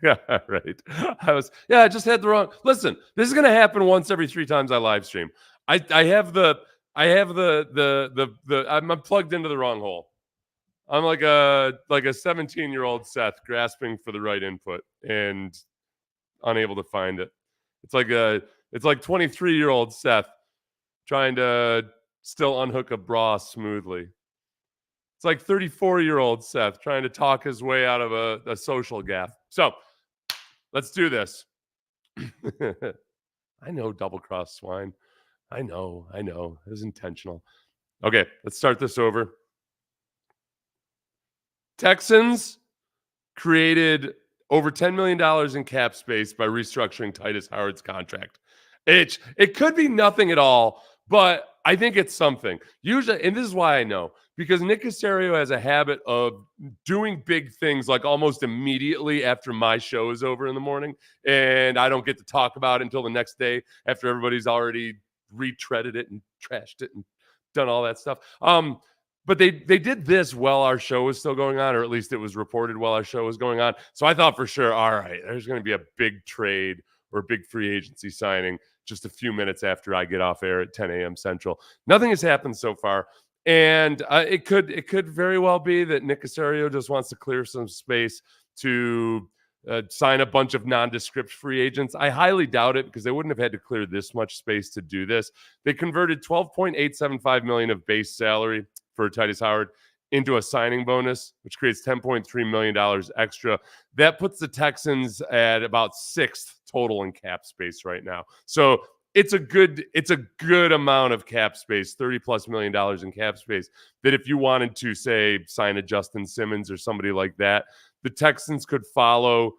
Yeah, right. I just had the wrong. Listen, this is going to happen once every 3 times I live stream. I have I'm plugged into the wrong hole. I'm like a 17-year-old Seth grasping for the right input and unable to find it. It's like 23-year-old Seth trying to still unhook a bra smoothly. It's like 34-year-old Seth trying to talk his way out of a social gaffe. So let's do this. I know, double cross swine. I know. It was intentional. Okay, let's start this over. Texans created over $10 million in cap space by restructuring Tytus Howard's contract. It could be nothing at all, but I think it's something. Usually, and this is why I know, because Nick Caserio has a habit of doing big things like almost immediately after my show is over in the morning, and I don't get to talk about it until the next day after everybody's already retreaded it and trashed it and done all that stuff. But they did this while our show was still going on, or at least it was reported while our show was going on. So I thought for sure, all right, there's going to be a big trade or a big free agency signing just a few minutes after I get off air at 10 a.m. Central. Nothing has happened so far. And it could very well be that Nick Caserio just wants to clear some space to sign a bunch of nondescript free agents. I highly doubt it because they wouldn't have had to clear this much space to do this. They converted $12.875 million of base salary for Tytus Howard into a signing bonus, which creates $10.3 million extra. That puts the Texans at about 6th total in cap space right now. So it's a good amount of cap space, $30+ million in cap space, that if you wanted to, say, sign a Justin Simmons or somebody like that, the Texans could follow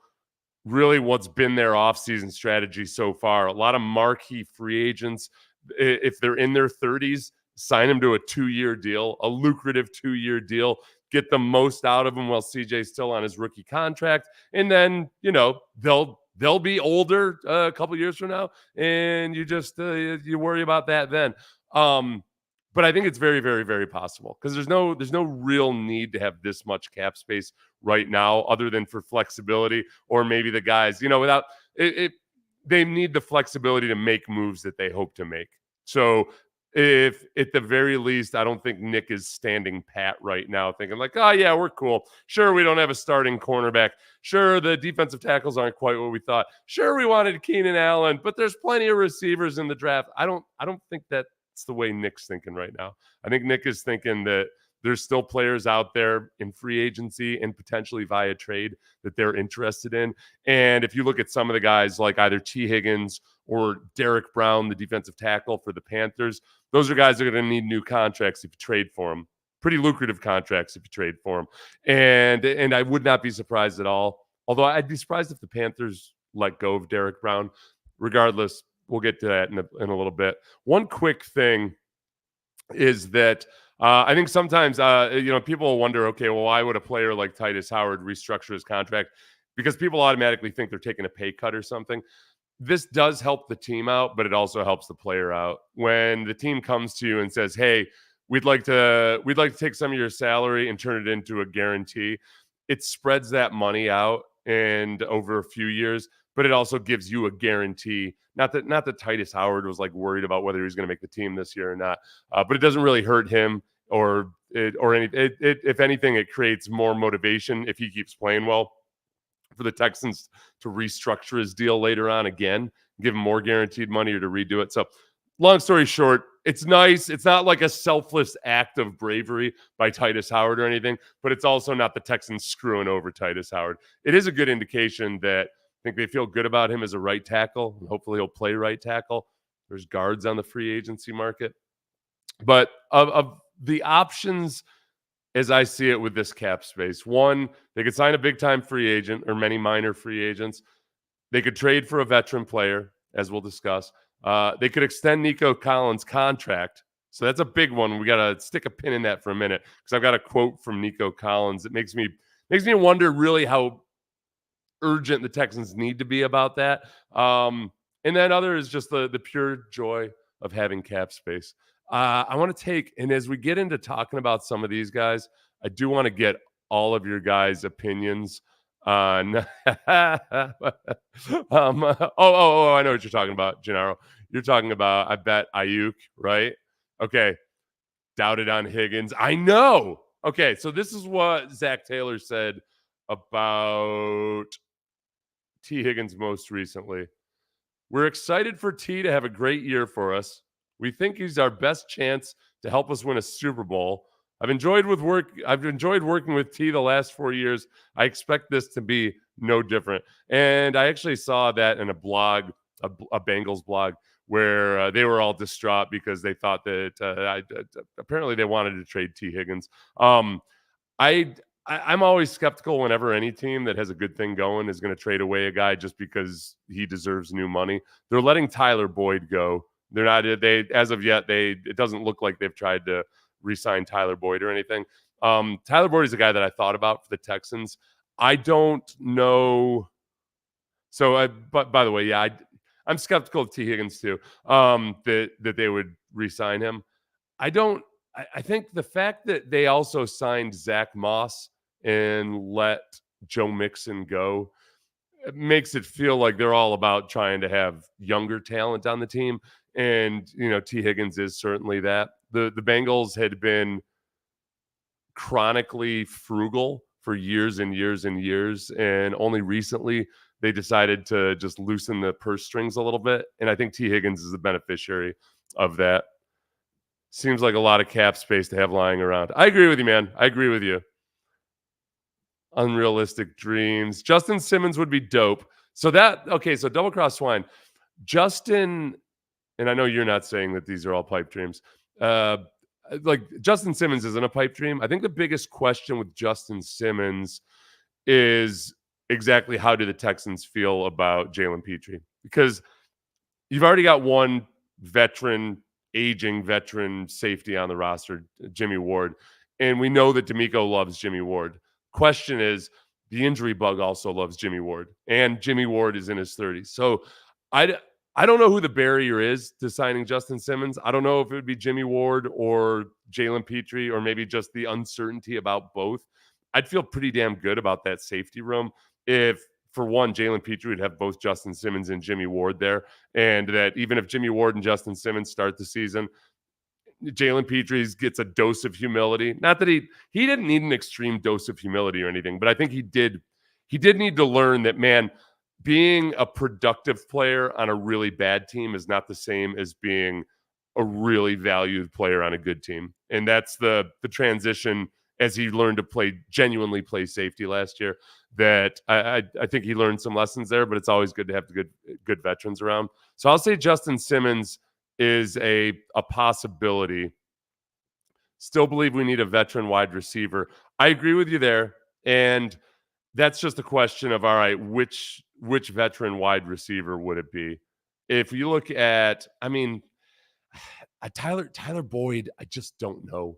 really what's been their offseason strategy so far. A lot of marquee free agents, if they're in their 30s, sign them to a 2-year deal, a lucrative 2-year deal, get the most out of him while CJ's still on his rookie contract. And then, they'll be older a couple years from now, and you just you worry about that then. But I think it's very, very, very possible because there's no real need to have this much cap space right now, other than for flexibility, or maybe the guys, without it, they need the flexibility to make moves that they hope to make. So if at the very least, I don't think Nick is standing pat right now thinking like, oh yeah, we're cool. Sure, we don't have a starting cornerback. Sure, the defensive tackles aren't quite what we thought. Sure, we wanted Keenan Allen, but there's plenty of receivers in the draft. I don't think that's the way Nick's thinking right now. I think Nick is thinking that there's still players out there in free agency and potentially via trade that they're interested in. And if you look at some of the guys like either T. Higgins or Derek Brown, the defensive tackle for the Panthers, those are guys that are going to need new contracts if you trade for them. Pretty lucrative contracts if you trade for them. And I would not be surprised at all. Although I'd be surprised if the Panthers let go of Derek Brown. Regardless, we'll get to that in a little bit. One quick thing is that I think sometimes, people will wonder, okay, well, why would a player like Tytus Howard restructure his contract? Because people automatically think they're taking a pay cut or something. This does help the team out, but it also helps the player out. When the team comes to you and says, hey, we'd like to take some of your salary and turn it into a guarantee, it spreads that money out and over a few years, but it also gives you a guarantee. Not that Tytus Howard was like worried about whether he was going to make the team this year or not, but it doesn't really hurt him or anything. If anything, it creates more motivation if he keeps playing well for the Texans to restructure his deal later on again, give him more guaranteed money or to redo it. So long story short, it's nice. It's not like a selfless act of bravery by Tytus Howard or anything, but it's also not the Texans screwing over Tytus Howard. It is a good indication that I think they feel good about him as a right tackle, and hopefully he'll play right tackle. There's guards on the free agency market. But of the options, as I see it with this cap space, one, they could sign a big-time free agent or many minor free agents. They could trade for a veteran player, as we'll discuss. They could extend Nico Collins' contract. So that's a big one. We got to stick a pin in that for a minute because I've got a quote from Nico Collins that makes me wonder really how urgent the Texans need to be about that. And then other is just the pure joy of having cap space. I want to take, and as we get into talking about some of these guys, I do want to get all of your guys' opinions on I know what you're talking about, Gennaro. You're talking about, I bet, Ayuk, right? Okay. Doubted on Higgins. I know. Okay, so this is what Zach Taylor said about T. Higgins most recently. We're excited for T to have a great year for us. We think he's our best chance to help us win a Super Bowl. I've enjoyed working with T the last 4 years. I expect this to be no different. And I actually saw that in a blog, a Bengals blog, where they were all distraught because they thought that apparently they wanted to trade T. Higgins. I I'm always skeptical whenever any team that has a good thing going is going to trade away a guy just because he deserves new money. They're letting Tyler Boyd go. They're not they as of yet. It doesn't look like they've tried to re-sign Tyler Boyd or anything. Tyler Boyd is a guy that I thought about for the Texans. I don't know. So, but by the way, yeah, I'm skeptical of T. Higgins too. That they would re-sign him. I don't. I think the fact that they also signed Zach Moss and let Joe Mixon go, it makes it feel like they're all about trying to have younger talent on the team. And, T. Higgins is certainly that. The Bengals had been chronically frugal for years and years and years. And only recently they decided to just loosen the purse strings a little bit. And I think T. Higgins is the beneficiary of that. Seems like a lot of cap space to have lying around. I agree with you, man. I agree with you. Unrealistic dreams. Justin Simmons would be dope. So double cross swine. Justin, and I know you're not saying that these are all pipe dreams. Like Justin Simmons isn't a pipe dream. I think the biggest question with Justin Simmons is exactly how do the Texans feel about Jalen Petrie? Because you've already got one aging veteran safety on the roster, Jimmy Ward. And we know that D'Amico loves Jimmy Ward. Question is, the injury bug also loves Jimmy Ward. And Jimmy Ward is in his 30s. So I don't know who the barrier is to signing Justin Simmons. I don't know if it would be Jimmy Ward or Jalen Petrie or maybe just the uncertainty about both. I'd feel pretty damn good about that safety room if, for one, Jalen Petrie would have both Justin Simmons and Jimmy Ward there. And that even if Jimmy Ward and Justin Simmons start the season, Jalen Petrie gets a dose of humility. Not that he didn't need an extreme dose of humility or anything, but I think he did need to learn that, man, being a productive player on a really bad team is not the same as being a really valued player on a good team. And that's the transition as he learned to genuinely play safety last year, that I think he learned some lessons there, but it's always good to have the good veterans around. So I'll say Justin Simmons is a possibility. Still believe we need a veteran wide receiver. I agree with you there. And that's just a question of, all right, which veteran wide receiver would it be? If you look at, Tyler Boyd, I just don't know.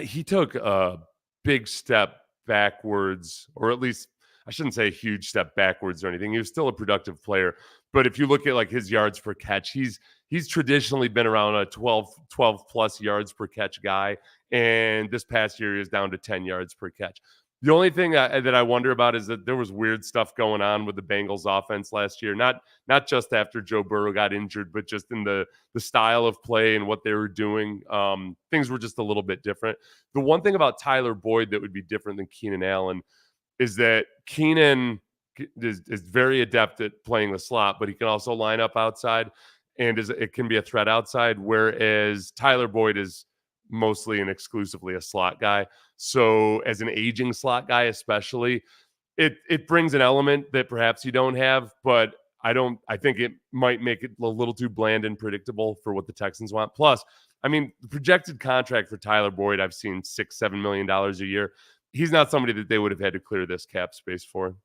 He took a big step backwards, or at least I shouldn't say a huge step backwards or anything. He was still a productive player. But if you look at like his yards per catch, he's traditionally been around a 12 plus yards per catch guy. And this past year he is down to 10 yards per catch. The only thing that I wonder about is that there was weird stuff going on with the Bengals offense last year. Not just after Joe Burrow got injured, but just in the style of play and what they were doing. Things were just a little bit different. The one thing about Tyler Boyd that would be different than Keenan Allen is that Keenan is very adept at playing the slot, but he can also line up outside and it can be a threat outside, whereas Tyler Boyd is mostly and exclusively a slot guy. So as an aging slot guy, especially, it brings an element that perhaps you don't have, but I think it might make it a little too bland and predictable for what the Texans want. Plus, the projected contract for Tyler Boyd, I've seen $6-7 million a year. He's not somebody that they would have had to clear this cap space for.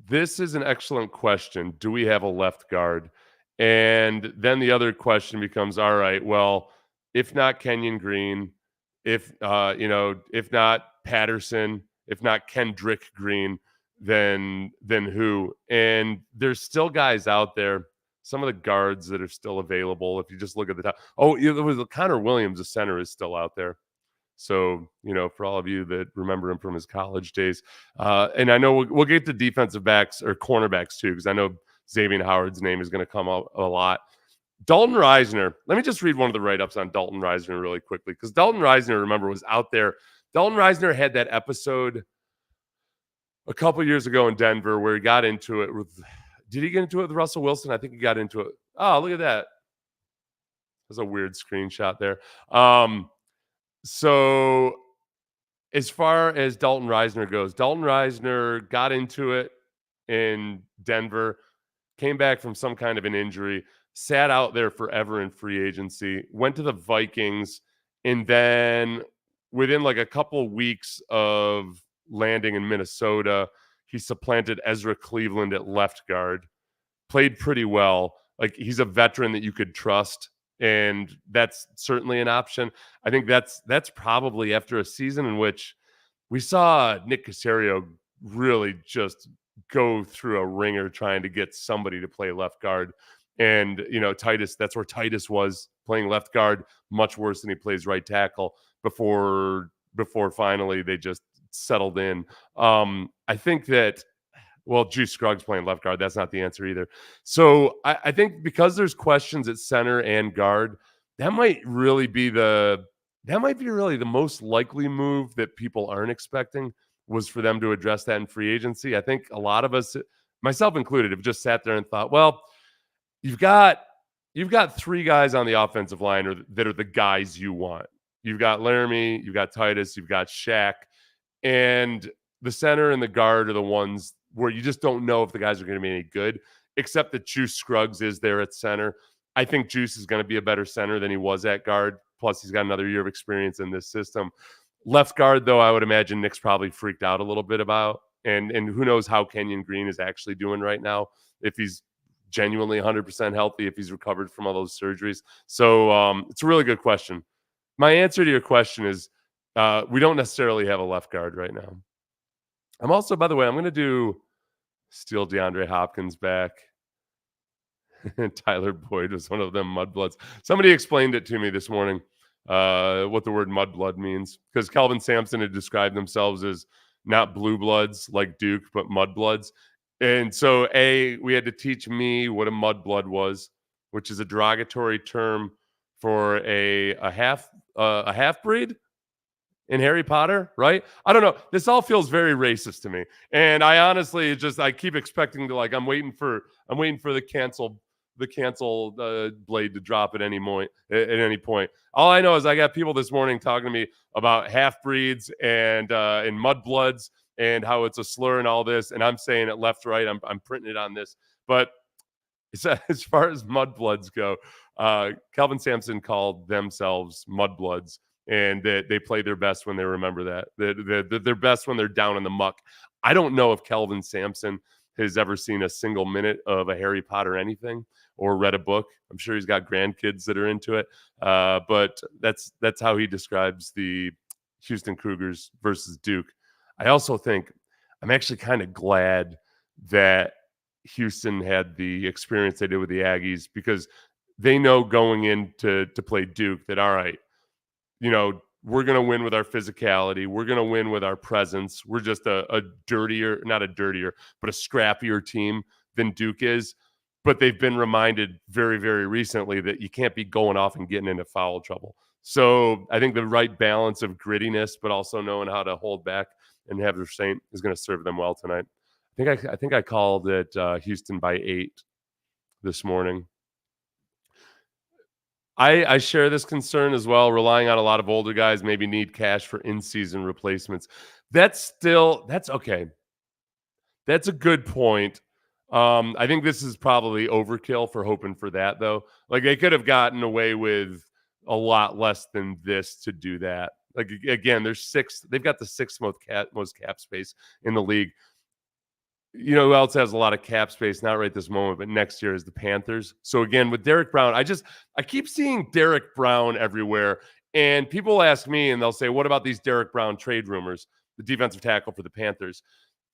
This is an excellent question. Do we have a left guard? And then the other question becomes, all right, well, if not Kenyon Green, if not Patterson, if not Kendrick Green, then who? And there's still guys out there, some of the guards that are still available. If you just look at the top, there was Connor Williams, the center, is still out there. So, for all of you that remember him from his college days, and I know we'll get to defensive backs or cornerbacks too, because I know Xavier Howard's name is going to come up a lot. Dalton Risner. Let me just read one of the write-ups on Dalton Risner really quickly, because Dalton Risner, remember, was out there. Dalton Risner had that episode a couple years ago in Denver where he got into it with. Did he get into it with Russell Wilson? I think he got into it. Oh, look at that. That's a weird screenshot there. So as far as Dalton Risner goes, Dalton Risner got into it in Denver, came back from some kind of an injury, sat out there forever in free agency, went to the Vikings, and then within like a couple weeks of landing in Minnesota, he supplanted Ezra Cleveland at left guard, played pretty well. Like, he's a veteran that you could trust, and that's certainly an option. I think that's probably after a season in which we saw Nick Caserio really just go through a ringer trying to get somebody to play left guard. And, Tytus, that's where Tytus was playing left guard, much worse than he plays right tackle before finally they just settled in. I think that, well, Juice Scruggs playing left guard, that's not the answer either. So I think because there's questions at center and guard, that might really be really the most likely move that people aren't expecting, was for them to address that in free agency. I think a lot of us, myself included, have just sat there and thought, well, you've got three guys on the offensive line that are the guys you want. You've got Laramie, you've got Tytus, you've got Shaq, and the center and the guard are the ones where you just don't know if the guys are going to be any good, except that Juice Scruggs is there at center. I think Juice is going to be a better center than he was at guard. Plus, he's got another year of experience in this system. Left guard, though, I would imagine Nick's probably freaked out a little bit about. And who knows how Kenyon Green is actually doing right now, if he's genuinely 100% healthy, if he's recovered from all those surgeries. So it's a really good question. My answer to your question is we don't necessarily have a left guard right now. I'm also, by the way, I'm going to steal DeAndre Hopkins back. Tyler Boyd was one of them mudbloods. Somebody explained it to me this morning, what the word mudblood means, because Kelvin Sampson had described themselves as not blue bloods like Duke, but mudbloods. And so we had to teach me what a mudblood was, which is a derogatory term for a half-breed in Harry Potter, right? I don't know. This all feels very racist to me. And I honestly I keep expecting to, like, I'm waiting for the cancel blade to drop at any point. All I know is I got people this morning talking to me about half-breeds and mudbloods and how it's a slur and all this. And I'm saying it left, right. I'm printing it on this. But as far as mudbloods go, Kelvin Sampson called themselves mudbloods. And they play their best when they remember that. They're best when they're down in the muck. I don't know if Kelvin Sampson has ever seen a single minute of a Harry Potter anything or read a book. I'm sure he's got grandkids that are into it. But that's how he describes the Houston Cougars versus Duke. I also think I'm actually kind of glad that Houston had the experience they did with the Aggies, because they know going in to play Duke that, all right, we're going to win with our physicality. We're going to win with our presence. We're just not a dirtier, but a scrappier team than Duke is. But they've been reminded very, very recently that you can't be going off and getting into foul trouble. So I think the right balance of grittiness, but also knowing how to hold back and have restraint, is going to serve them well tonight. I think I called it Houston by 8 this morning. I share this concern as well. Relying on a lot of older guys, maybe need cash for in-season replacements. That's okay. That's a good point. I think this is probably overkill for hoping for that, though. Like, they could have gotten away with a lot less than this to do that. Like, again, they've got the sixth most cap space in the league. Who else has a lot of cap space? Not right this moment, but next year is the Panthers. So again, with Derek Brown, I keep seeing Derek Brown everywhere. And people ask me, and they'll say, what about these Derek Brown trade rumors, the defensive tackle for the Panthers?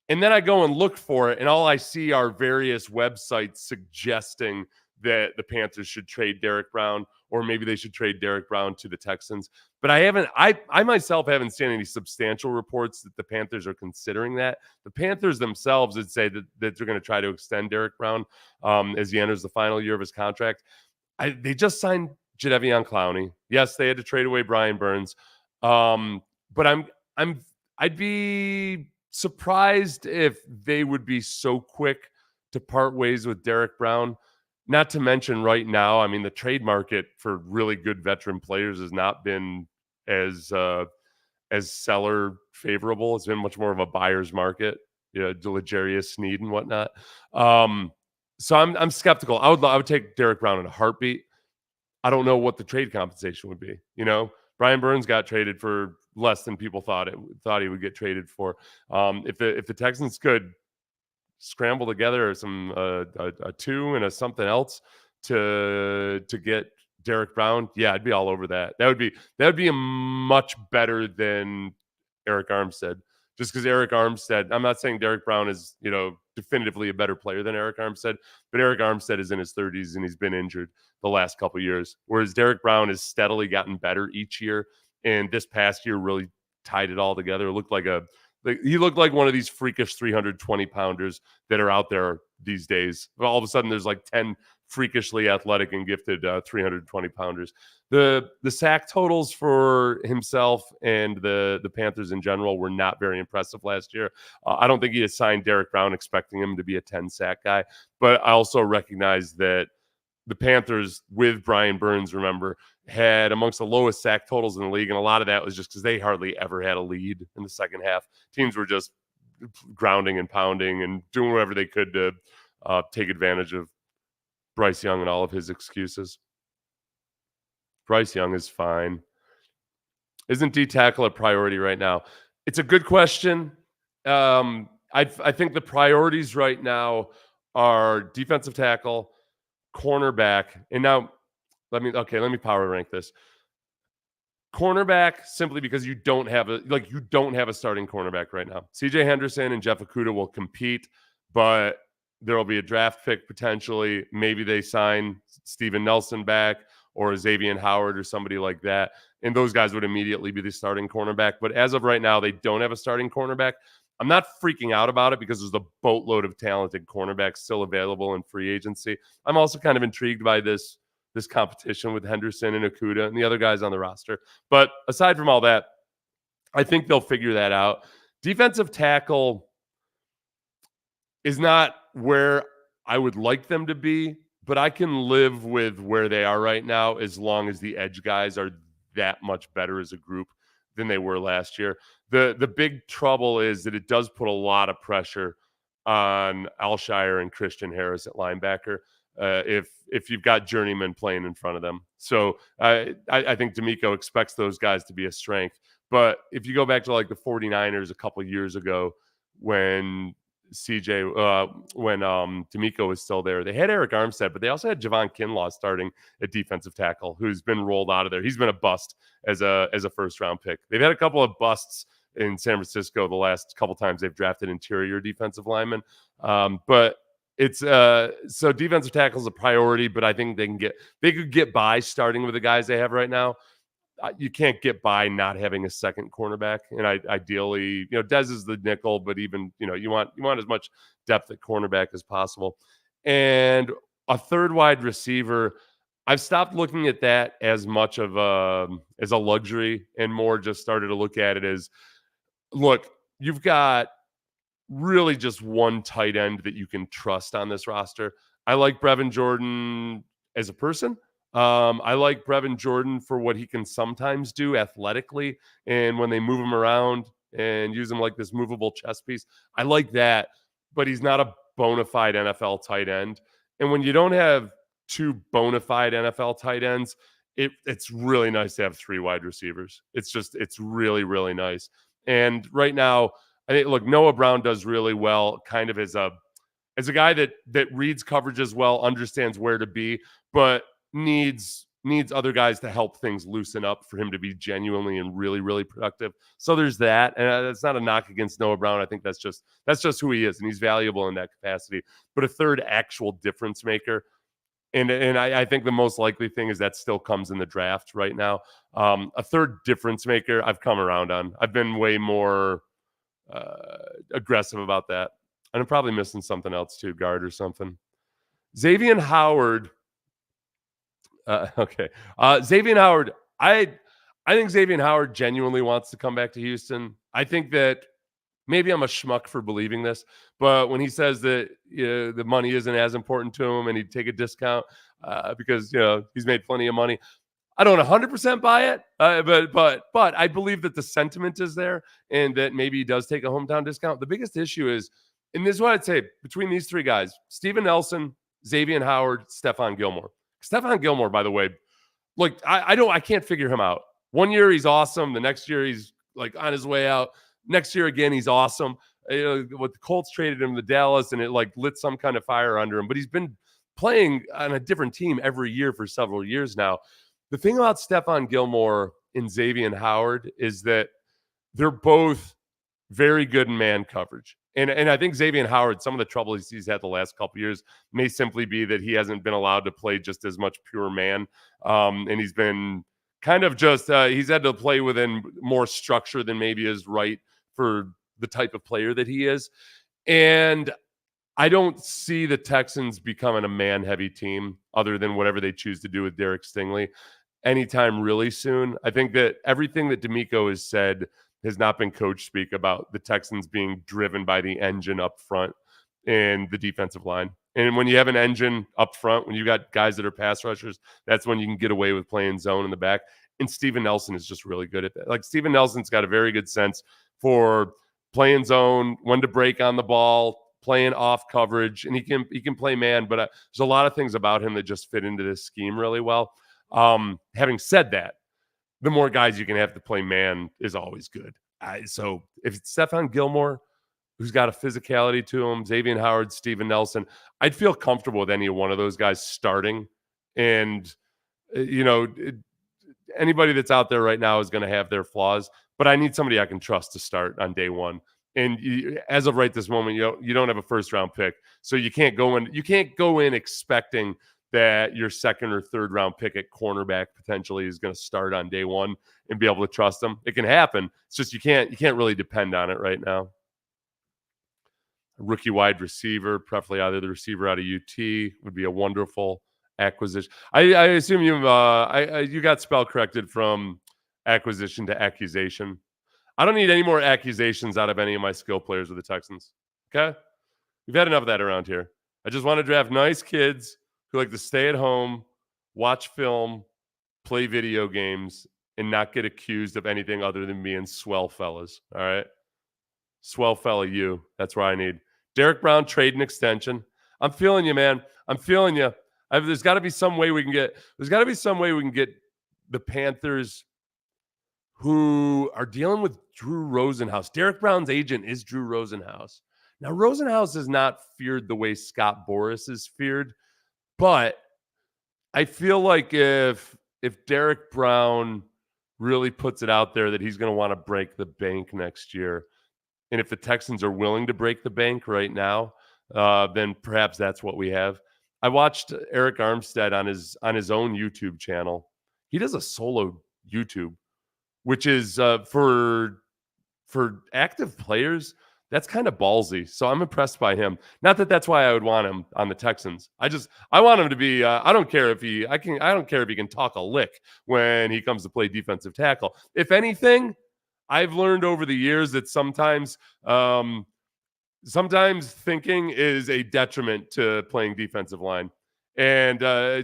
And then I go and look for it, and all I see are various websites suggesting that the Panthers should trade Derek Brown, or maybe they should trade Derek Brown to the Texans. But I myself haven't seen any substantial reports that the Panthers are considering that. The Panthers themselves would say that they're going to try to extend Derek Brown as he enters the final year of his contract. They just signed Jadeveon Clowney. Yes, they had to trade away Brian Burns. But I'd be surprised if they would be so quick to part ways with Derek Brown. Not to mention right now, I mean, the trade market for really good veteran players has not been as seller favorable. It's been much more of a buyer's market, L'Jarius Sneed and whatnot. So I'm skeptical. I would take Derek Brown in a heartbeat. I don't know what the trade compensation would be. Brian Burns got traded for less than people thought he would get traded for. If the Texans could scramble together some a two and a something else to get Derek Brown, yeah, I'd be all over that. That would be a much better than Eric Armstead. Just because Eric Armstead, I'm not saying Derek Brown is, definitively a better player than Eric Armstead, but Eric Armstead is in his 30s and he's been injured the last couple of years, whereas Derek Brown has steadily gotten better each year, and this past year really tied it all together. It looked he looked like one of these freakish 320 pounders that are out there these days. All of a sudden, there's like 10 freakishly athletic and gifted 320 pounders. The sack totals for himself and the Panthers in general were not very impressive last year. I don't think he assigned Derek Brown expecting him to be a 10 sack guy, but I also recognize that the Panthers with Brian Burns, remember, had amongst the lowest sack totals in the league. And a lot of that was just because they hardly ever had a lead in the second half. Teams were just grounding and pounding and doing whatever they could to take advantage of Bryce Young and all of his excuses. Bryce Young is fine. Isn't D tackle a priority right now? It's a good question. I think the priorities right now are defensive tackle, cornerback, and now let me power rank this. Cornerback, simply because you don't have a starting cornerback right now. CJ Henderson and Jeff Okudah will compete, but there will be a draft pick potentially. Maybe they sign Steven Nelson back or Xavier Howard or somebody like that, and those guys would immediately be the starting cornerback. But as of right now, they don't have a starting cornerback. I'm not freaking out about it because there's a boatload of talented cornerbacks still available in free agency. I'm also kind of intrigued by this competition with Henderson and Okudah and the other guys on the roster. But aside from all that, I think they'll figure that out. Defensive tackle is not where I would like them to be, but I can live with where they are right now as long as the edge guys are that much better as a group than they were last year. The big trouble is that it does put a lot of pressure on Alshire and Christian Harris at linebacker if you've got journeymen playing in front of them. So I think D'Amico expects those guys to be a strength. But if you go back to like the 49ers a couple years ago when D'Amico was still there, they had Eric Armstead, but they also had Javon Kinlaw starting at defensive tackle, who's been rolled out of there. He's been a bust as a first round pick. They've had a couple of busts in San Francisco the last couple times they've drafted interior defensive linemen. But it's so defensive tackle is a priority, but I think they could get by starting with the guys they have right now. You can't get by not having a second cornerback, and ideally, Dez is the nickel, but even you want as much depth at cornerback as possible, and a third wide receiver. I've stopped looking at that as much of as a luxury, and more just started to look at it as, look, you've got really just one tight end that you can trust on this roster. I like Brevin Jordan as a person. I like Brevin Jordan for what he can sometimes do athletically, and when they move him around and use him like this movable chess piece, I like that, but he's not a bona fide NFL tight end. And when you don't have two bona fide NFL tight ends, it's really nice to have three wide receivers. It's really, really nice. And right now, I think, look, Noah Brown does really well, kind of as a guy that reads coverages well, understands where to be, but needs other guys to help things loosen up for him to be genuinely and really, really productive. So there's that, and that's not a knock against Noah Brown. I think that's just who he is, and he's valuable in that capacity. But a third actual difference maker, And I think the most likely thing is that still comes in the draft right now. A third difference maker I've come around on. I've been way more aggressive about that. And I'm probably missing something else too, guard or something. Xavier Howard. Okay. Xavier Howard. I think Xavier Howard genuinely wants to come back to Houston. I think that maybe I'm a schmuck for believing this, but when he says that the money isn't as important to him and he'd take a discount because he's made plenty of money, I don't 100% buy it, but I believe that the sentiment is there and that maybe he does take a hometown discount. The biggest issue is, and this is what I'd say between these three guys: Steven Nelson, Xavier Howard, Stephon Gilmore. Stephon Gilmore, by the way, like I can't figure him out. One year he's awesome, the next year he's like on his way out. Next year again he's awesome. What the Colts traded him to Dallas, and it like lit some kind of fire under him. But he's been playing on a different team every year for several years now. The thing about Stephon Gilmore and Xavier Howard is that they're both very good in man coverage. And I think Xavier Howard, some of the trouble he's had the last couple of years may simply be that he hasn't been allowed to play just as much pure man. And he's been kind of just, he's had to play within more structure than maybe is right for the type of player that he is. And I don't see the Texans becoming a man-heavy team other than whatever they choose to do with Derek Stingley anytime really soon. I think that everything that Nico has said has not been coach speak about the Texans being driven by the engine up front and the defensive line. And when you have an engine up front, when you got guys that are pass rushers, that's when you can get away with playing zone in the back. And Steven Nelson is just really good at that. Like Steven Nelson's got a very good sense for playing zone, when to break on the ball, playing off coverage, and he can play man. But there's a lot of things about him that just fit into this scheme really well. Having said that, the more guys you can have to play man is always good. So if it's Stephon Gilmore, who's got a physicality to him, Xavier Howard, Steven Nelson, I'd feel comfortable with any one of those guys starting. And, anybody that's out there right now is going to have their flaws, but I need somebody I can trust to start on day one. And as of right this moment, you don't have a first round pick. So you can't go in expecting that your second or third round pick at cornerback potentially is going to start on day one and be able to trust them. It can happen. It's just you can't really depend on it right now. A rookie wide receiver, preferably either the receiver out of UT, would be a wonderful acquisition. I assume you got spell corrected from acquisition to accusation. I don't need any more accusations out of any of my skill players with the Texans. Okay? We've had enough of that around here. I just want to draft nice kids who like to stay at home, watch film, play video games, and not get accused of anything other than being swell fellas. All right? Swell fella you. That's where I need. Derek Brown, trade and extension. I'm feeling you, man. I'm feeling you. There's got to be some way we can get the Panthers, who are dealing with Drew Rosenhaus. Derek Brown's agent is Drew Rosenhaus. Now, Rosenhaus is not feared the way Scott Boras is feared, but I feel like if Derek Brown really puts it out there that he's going to want to break the bank next year, and if the Texans are willing to break the bank right now, then perhaps that's what we have. I watched Eric Armstead on his own YouTube channel. He does a solo YouTube, which is for active players, that's kind of ballsy. So I'm impressed by him. Not that that's why I would want him on the Texans. I want him to be. I don't care if he can talk a lick when he comes to play defensive tackle. If anything, I've learned over the years that sometimes thinking is a detriment to playing defensive line, and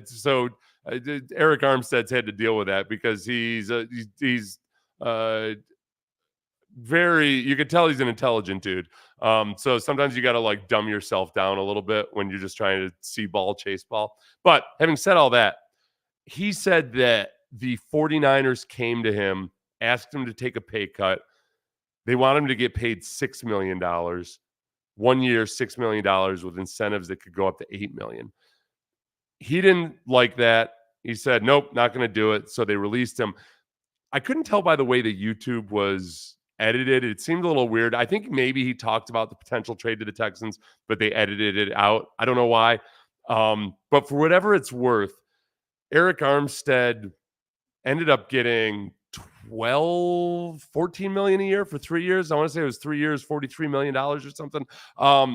so Eric Armstead's had to deal with that because he's very, you can tell he's an intelligent dude. So sometimes you got to like dumb yourself down a little bit when you're just trying to see ball, chase ball. But having said all that, he said that the 49ers came to him, asked him to take a pay cut. They want him to get paid $6 million. 1 year, $6 million with incentives that could go up to $8 million. He didn't like that. He said, nope, not going to do it. So they released him. I couldn't tell by the way that YouTube was edited. It seemed a little weird. I think maybe he talked about the potential trade to the Texans, but they edited it out. I don't know why. But for whatever it's worth, Eric Armstead ended up getting 14 million a year for 3 years. I want to say it was 3 years, $43 million or something. A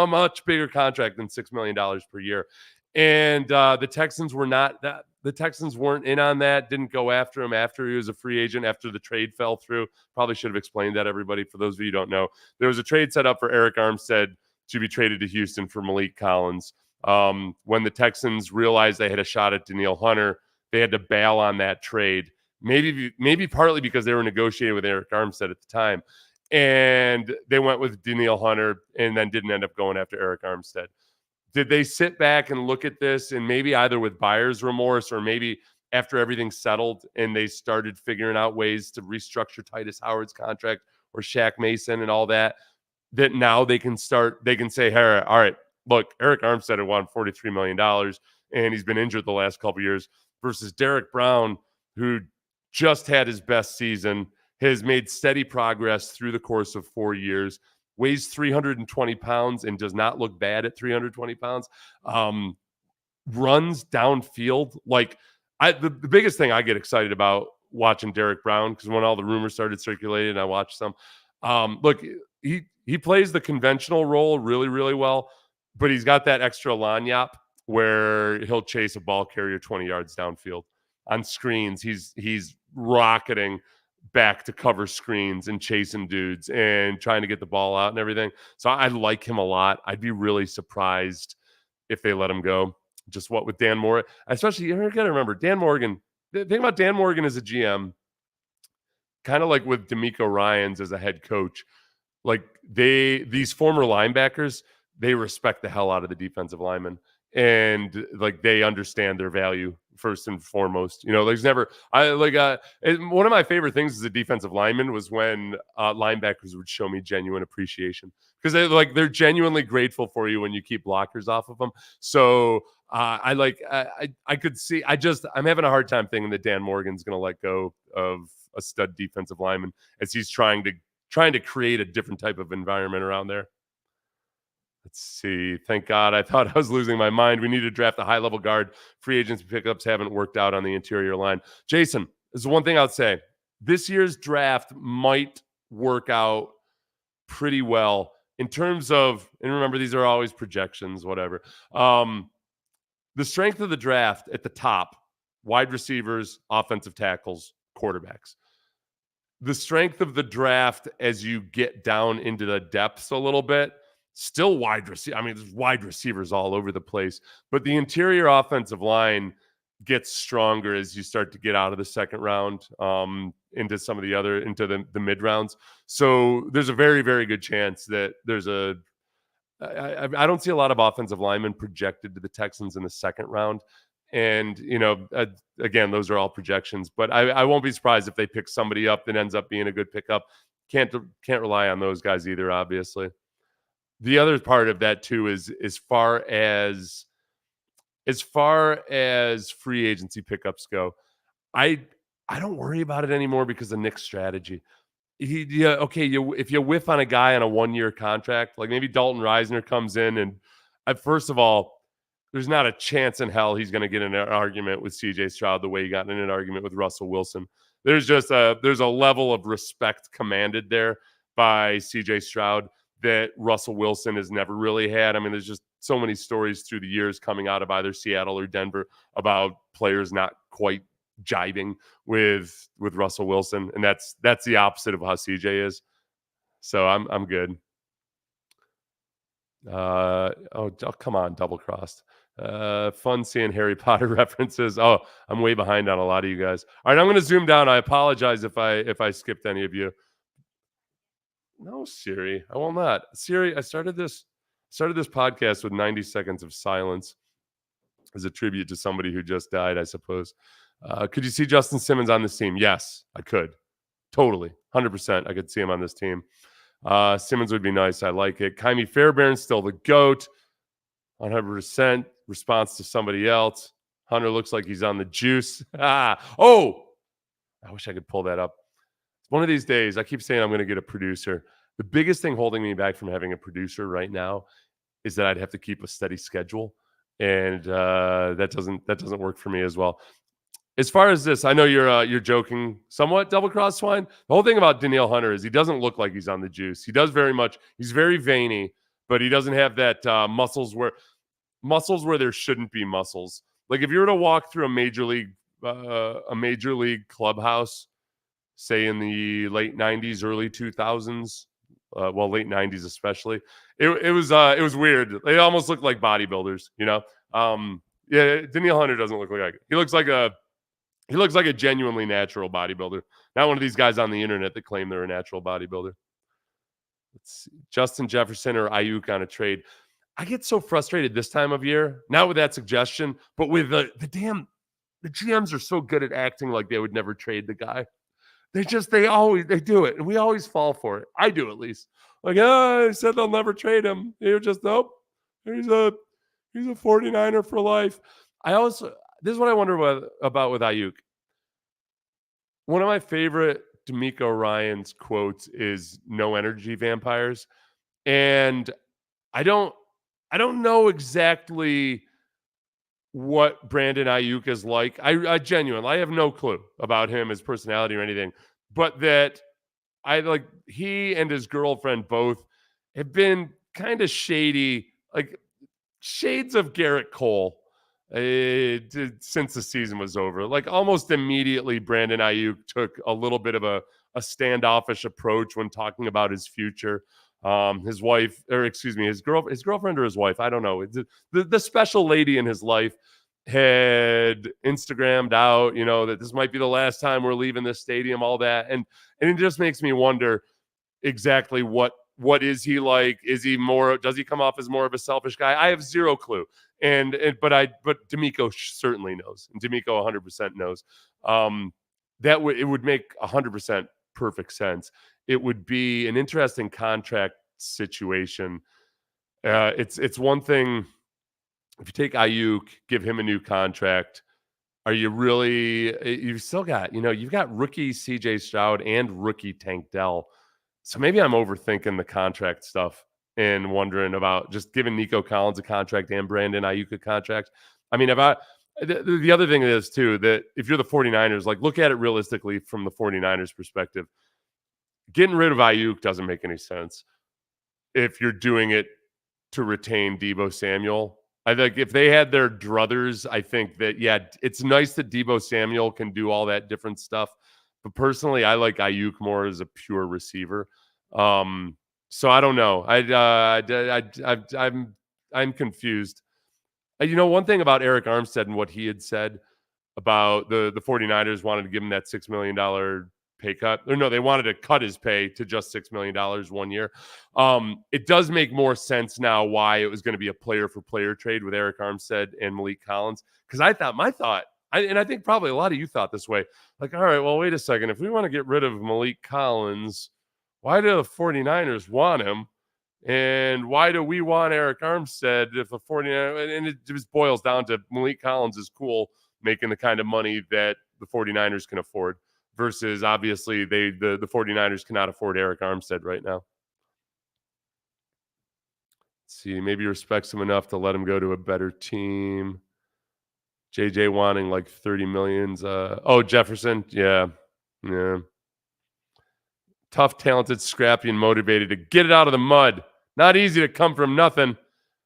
much bigger contract than $6 million per year. And the Texans were not that. The Texans weren't in on that, didn't go after him after he was a free agent, after the trade fell through. Probably should have explained that, everybody. For those of you who don't know, there was a trade set up for Eric Armstead to be traded to Houston for Malik Collins. When the Texans realized they had a shot at Danielle Hunter, they had to bail on that trade. Maybe partly because they were negotiating with Eric Armstead at the time. And they went with Danielle Hunter and then didn't end up going after Eric Armstead. Did they sit back and look at this and maybe either with buyer's remorse or maybe after everything settled and they started figuring out ways to restructure Tytus Howard's contract or Shaq Mason and all that, that now they can say, hey, all right, look, Eric Armstead had won $43 million and he's been injured the last couple of years versus Derek Brown, who just had his best season, has made steady progress through the course of 4 years, weighs 320 pounds and does not look bad at 320 pounds, runs downfield. Like the biggest thing I get excited about watching Derek Brown, because when all the rumors started circulating, I watched some. Look, he plays the conventional role really, really well, but he's got that extra lanyap where he'll chase a ball carrier 20 yards downfield on screens. He's rocketing back to cover screens and chasing dudes and trying to get the ball out and everything. So I like him a lot. I'd be really surprised if they let him go. Just what with Dan Morgan, especially, you got to remember Dan Morgan. The thing about Dan Morgan as a GM, kind of like with D'Amico Ryans as a head coach, like these former linebackers, they respect the hell out of the defensive linemen. And like they understand their value first and foremost. You know, there's never one of my favorite things as a defensive lineman was when linebackers would show me genuine appreciation, because they're genuinely grateful for you when you keep blockers off of them. So I could see, I'm having a hard time thinking that Dan Morgan's going to let go of a stud defensive lineman as he's trying to create a different type of environment around there. Let's see. Thank God. I thought I was losing my mind. We need to draft a high-level guard. Free agents pickups haven't worked out on the interior line. Jason, this is one thing I'd say. This year's draft might work out pretty well in terms of, and remember, these are always projections, whatever. The strength of the draft at the top, wide receivers, offensive tackles, quarterbacks. The strength of the draft as you get down into the depths a little bit, still wide receiver. I mean, there's wide receivers all over the place, but the interior offensive line gets stronger as you start to get out of the second round into some of the other, into the mid rounds. So there's a very, very good chance that I don't see a lot of offensive linemen projected to the Texans in the second round. And, again, those are all projections, but I won't be surprised if they pick somebody up that ends up being a good pickup. Can't rely on those guys either, obviously. The other part of that too is as far as free agency pickups go, I don't worry about it anymore because of Nick's strategy. If you whiff on a guy on a 1-year contract, like maybe Dalton Reisner comes in and first of all, there's not a chance in hell he's going to get in an argument with CJ Stroud the way he got in an argument with Russell Wilson. There's a level of respect commanded there by CJ Stroud that Russell Wilson has never really had. I mean, there's just so many stories through the years coming out of either Seattle or Denver about players not quite jiving with Russell Wilson, and that's the opposite of how CJ is. So I'm good. Come on, double crossed. Fun seeing Harry Potter references. Oh, I'm way behind on a lot of you guys. All right, I'm going to zoom down. I apologize if I skipped any of you. No, Siri, I will not. Siri, I started this podcast with 90 seconds of silence as a tribute to somebody who just died, I suppose. Could you see Justin Simmons on this team? Yes, I could. Totally. 100%. I could see him on this team. Simmons would be nice. I like it. Kaimi Fairbairn's still the GOAT. 100% response to somebody else. Hunter looks like he's on the juice. I wish I could pull that up. One of these days, I keep saying I'm going to get a producer. The biggest thing holding me back from having a producer right now is that I'd have to keep a steady schedule, and that doesn't work for me as well. As far as this, I know you're joking somewhat, double cross swine. The whole thing about Danielle Hunter is he doesn't look like he's on the juice. He does very much. He's very veiny, but he doesn't have that muscles where there shouldn't be muscles. Like if you were to walk through a major league clubhouse, say in the late '90s, early 2000s, late '90s especially, it was weird. They almost looked like bodybuilders, you know. Yeah, Danielle Hunter doesn't look like he looks like a genuinely natural bodybuilder, not one of these guys on the internet that claim they're a natural bodybuilder. Let's see. Justin Jefferson or Ayuk on a trade. I get so frustrated this time of year, not with that suggestion, but with the GMs are so good at acting like they would never trade the guy. They do it, and we always fall for it. I do, at least. Like, I said they'll never trade him. You're just, nope. He's a 49er for life. This is what I wonder about with Ayuk. One of my favorite D'Amico Ryan's quotes is "No energy vampires," and I don't know exactly what Brandon Ayuk is like. I genuinely have no clue about him, his personality or anything, but that he and his girlfriend both have been kind of shady, like shades of Garrett Cole since the season was over. Like almost immediately, Brandon Ayuk took a little bit of a standoffish approach when talking about his future. His wife, or excuse me, his girlfriend or his wife, I don't know. The special lady in his life had Instagrammed out, that this might be the last time we're leaving this stadium, all that. And it just makes me wonder exactly what is he like? Does he come off as more of a selfish guy? I have zero clue. But D'Amico certainly knows. And D'Amico 100% knows. It would make 100% perfect sense. It would be an interesting contract situation. It's one thing if you take Ayuk, give him a new contract. Are you really? You've still got, you've got rookie CJ Stroud and rookie Tank Dell. So maybe I'm overthinking the contract stuff and wondering about just giving Nico Collins a contract and Brandon Ayuk a contract. I mean, the other thing is too that if you're the 49ers, like look at it realistically from the 49ers perspective. Getting rid of Ayuk doesn't make any sense if you're doing it to retain Deebo Samuel. I think if they had their druthers, I think that, yeah, it's nice that Deebo Samuel can do all that different stuff. But personally, I like Ayuk more as a pure receiver. So I don't know. I'm confused. One thing about Eric Armstead and what he had said about the 49ers wanted to give him that $6 million pay cut. Or no, they wanted to cut his pay to just $6 million 1 year. It does make more sense now why it was going to be a player-for-player trade with Eric Armstead and Malik Collins. Because I think probably a lot of you thought this way. Like, all right, well, wait a second. If we want to get rid of Malik Collins, why do the 49ers want him? And why do we want Eric Armstead if the 49ers? And it just boils down to Malik Collins is cool making the kind of money that the 49ers can afford. Versus, obviously, the 49ers cannot afford Eric Armstead right now. Let's see, maybe respects him enough to let him go to a better team. JJ wanting like 30 millions. Jefferson. Yeah. Tough, talented, scrappy, and motivated to get it out of the mud. Not easy to come from nothing.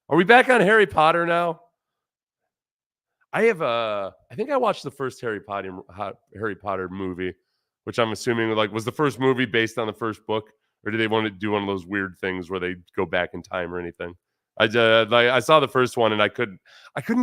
Are we back on Harry Potter now? I think I watched the first Harry Potter movie, which I'm assuming was the first movie based on the first book, or do they want to do one of those weird things where they go back in time or anything? I saw the first one and I couldn't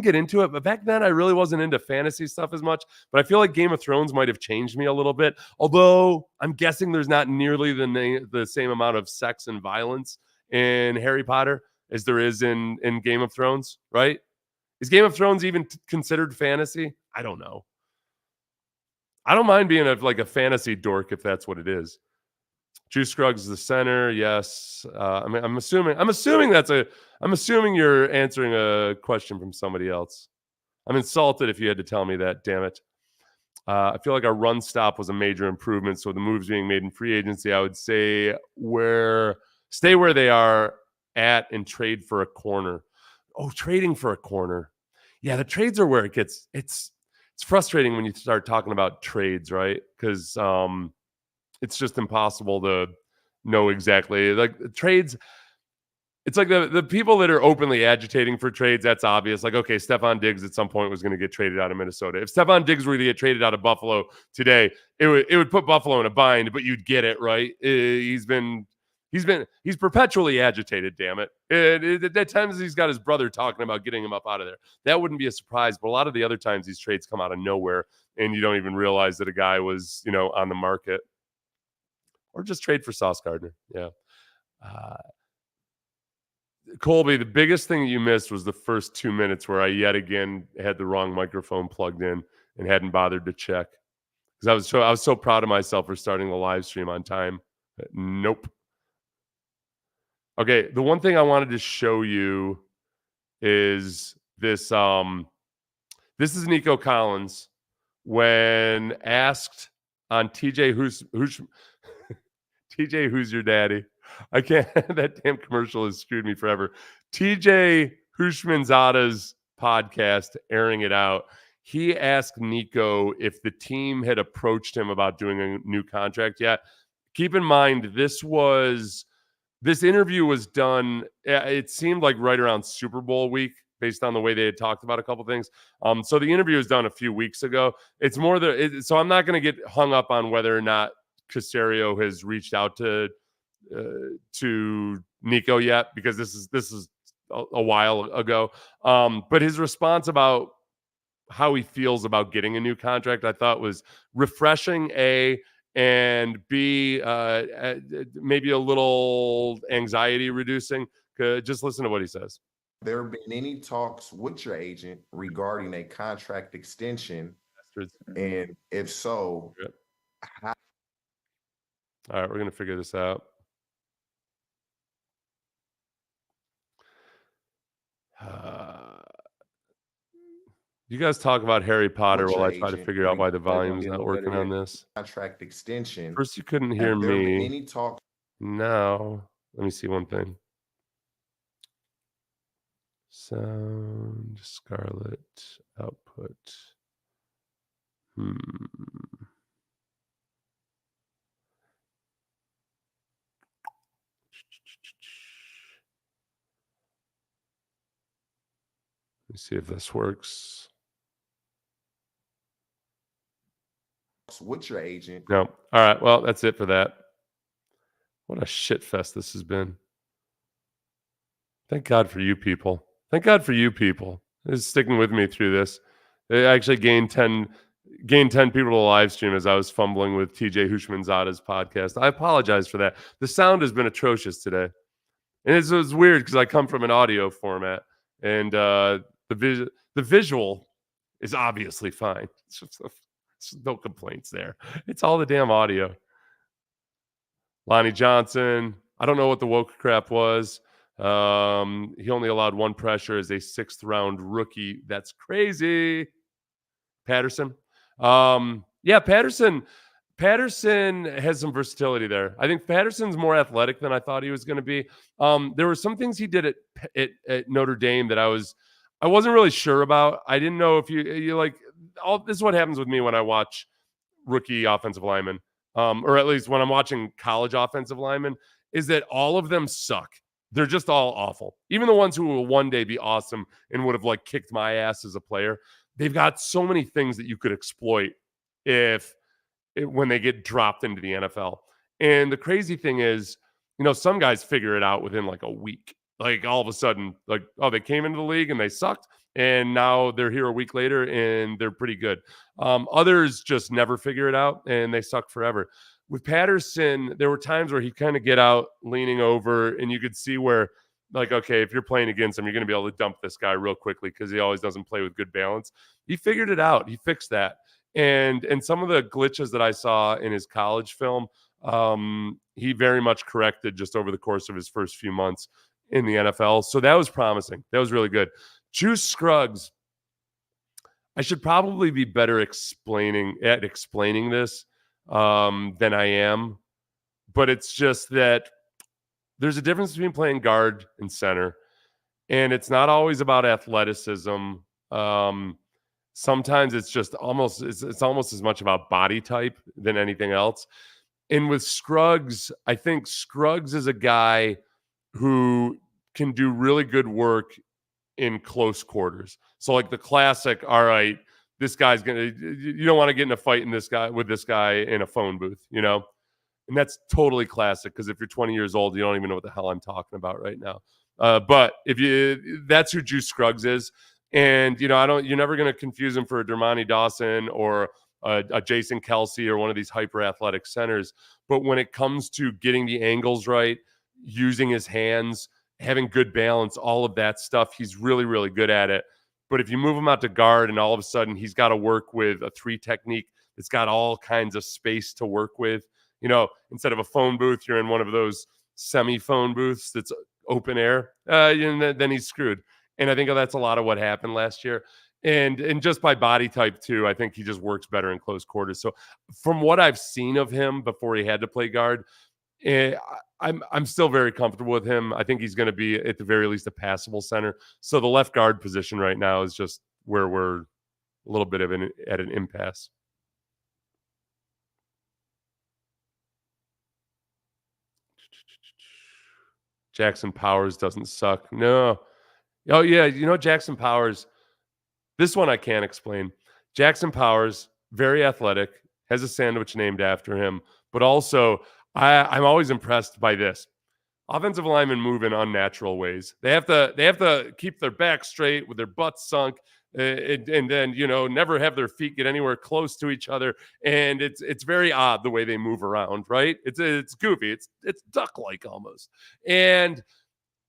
get into it, but back then I really wasn't into fantasy stuff as much. But I feel like Game of Thrones might have changed me a little bit, although I'm guessing there's not nearly the same amount of sex and violence in Harry Potter as there is in Game of Thrones, right? Is Game of Thrones even considered fantasy? I don't know. I don't mind being a fantasy dork if that's what it is. Juice Scruggs is the center. Yes. I'm assuming you're answering a question from somebody else. I'm insulted if you had to tell me that, damn it. I feel like our run stop was a major improvement. So the moves being made in free agency, I would say stay where they are at and trade for a corner. Oh, trading for a corner. Yeah, the trades are where it's frustrating when you start talking about trades, right? Because it's just impossible to know exactly. Like trades, it's like the people that are openly agitating for trades, that's obvious. Like, okay, Stephon Diggs at some point was going to get traded out of Minnesota. If Stephon Diggs were to get traded out of Buffalo today, it would put Buffalo in a bind, but you'd get it, right? He's perpetually agitated, damn it. At times he's got his brother talking about getting him up out of there. That wouldn't be a surprise, but a lot of the other times these trades come out of nowhere and you don't even realize that a guy was, on the market. Or just trade for Sauce Gardner. Yeah. Colby, the biggest thing that you missed was the first 2 minutes where I yet again had the wrong microphone plugged in and hadn't bothered to check. Because I was so proud of myself for starting the live stream on time. Nope. Okay, the one thing I wanted to show you is this. This is Nico Collins when asked on TJ TJ, who's your daddy? I can't. That damn commercial has screwed me forever. TJ Hushmanzada's podcast, Airing It Out. He asked Nico if the team had approached him about doing a new contract yet. Keep in mind, this interview was done. It seemed like right around Super Bowl week, based on the way they had talked about a couple things. So the interview was done a few weeks ago. It's more so I'm not going to get hung up on whether or not Caserio has reached out to Nico yet, because this is a while ago. But his response about how he feels about getting a new contract, I thought was refreshing, and B, maybe a little anxiety reducing. Just listen to what he says. There have been any talks with your agent regarding a contract extension? And if so, how? All right, we're going to figure this out. You guys talk about Harry Potter while I try to figure out why the volume's not working on this. Contract extension. First, you couldn't hear me. There been any talk? Now, let me see one thing. Sound, Scarlet, output. Let me see if this works. With your agent. No. All right. Well, that's it for that. What a shit fest this has been. Thank God for you people. Thank God for you people. It's sticking with me through this. They actually gained 10 people to the live stream as I was fumbling with TJ Hushmanzada's podcast. I apologize for that. The sound has been atrocious today. And it's weird because I come from an audio format, and the visual is obviously fine. It's just no complaints there. It's all the damn audio. Lonnie Johnson, I don't know what the woke crap was. He only allowed one pressure as a 6th round rookie. That's crazy. Patterson. Yeah, Patterson has some versatility there. I think Patterson's more athletic than I thought he was going to be. There were some things he did at Notre Dame that I wasn't really sure about. I didn't know if you like, this is what happens with me when I watch rookie offensive linemen, or at least when I'm watching college offensive linemen, is that all of them suck. They're just all awful. Even the ones who will one day be awesome and would have like kicked my ass as a player, they've got so many things that you could exploit when they get dropped into the NFL. And the crazy thing is, some guys figure it out within like a week. Like all of a sudden, like, oh, they came into the league and they sucked, and now they're here a week later and they're pretty good. Others just never figure it out and they suck forever. With Patterson, there were times where he'd kind of get out leaning over, and you could see where, like, okay, if you're playing against him, you're going to be able to dump this guy real quickly because he always doesn't play with good balance. He figured it out. He fixed that. And some of the glitches that I saw in his college film, he very much corrected just over the course of his first few months in the NFL. So that was promising. That was really good. Juice Scruggs, I should probably be better explaining this than I am. But it's just that there's a difference between playing guard and center, and it's not always about athleticism. Sometimes it's just it's almost as much about body type than anything else. And with Scruggs, I think Scruggs is a guy who can do really good work in close quarters. So like the classic, all right, this guy's you don't want to get in a fight with this guy in a phone booth, you know? And that's totally classic because if you're 20 years old, you don't even know what the hell I'm talking about right now. But that's who Juice Scruggs is. And, you're never going to confuse him for a Dermontti Dawson or a Jason Kelsey or one of these hyper athletic centers. But when it comes to getting the angles right, using his hands, having good balance, all of that stuff, he's really, really good at it. But if you move him out to guard and all of a sudden he's got to work with a 3 technique that's got all kinds of space to work with, instead of a phone booth, you're in one of those semi-phone booths that's open air, then he's screwed. And I think that's a lot of what happened last year. And just by body type too, I think he just works better in close quarters. So from what I've seen of him before he had to play guard, I'm still very comfortable with him. I think he's going to be at the very least a passable center. So the left guard position right now is just where we're a little bit at an impasse. Jackson Powers doesn't suck. No. Oh, yeah. Jackson Powers, this one I can't explain. Jackson Powers, very athletic, has a sandwich named after him, but also I'm always impressed by this. Offensive linemen move in unnatural ways. They have to keep their back straight with their butts sunk, and then never have their feet get anywhere close to each other. And it's very odd the way they move around. Right? It's goofy. It's duck-like almost. And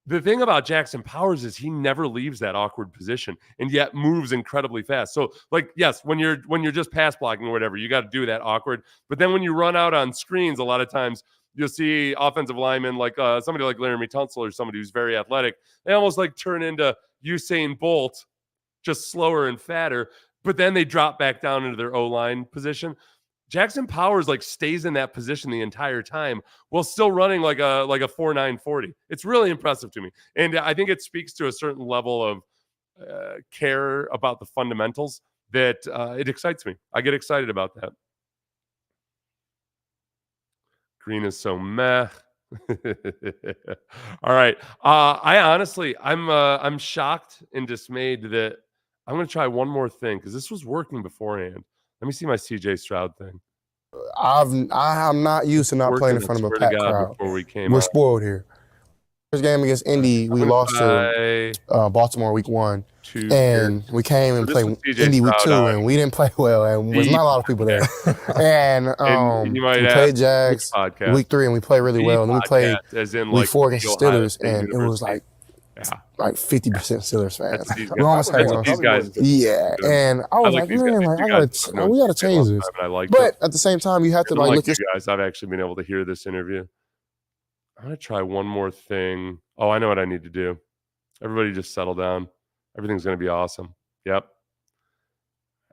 the thing about Jackson Powers is he never leaves that awkward position and yet moves incredibly fast. So, like, yes, when you're just pass blocking or whatever, you got to do that awkward. But then when you run out on screens, a lot of times you'll see offensive linemen like somebody like Laramie Tunsil or somebody who's very athletic. They almost like turn into Usain Bolt, just slower and fatter. But then they drop back down into their O-line position. Jackson Powers like stays in that position the entire time while still running like a 4.9 40. It's really impressive to me. And I think it speaks to a certain level of care about the fundamentals that it excites me. I get excited about that. Green is so meh. All right. I'm shocked and dismayed that I'm going to try one more thing because this was working beforehand. Let me see my CJ Stroud thing. I'm not used to not playing in front of a packed crowd. We're spoiled here. First game against Indy, we lost to Baltimore week 1. And we came and played Indy week 2, and we didn't play well, and there was not a lot of people there. And we played Jags week 3, and we played really well. And then we played week 4 against the Steelers, and it was like 50% Steelers fans. We almost had these guys. Yeah, and I was like, man, we got to change this. But at the same time, you have to look at you guys. I've actually been able to hear this interview. I'm gonna try one more thing. Oh, I know what I need to do. Everybody, just settle down. Everything's gonna be awesome. Yep.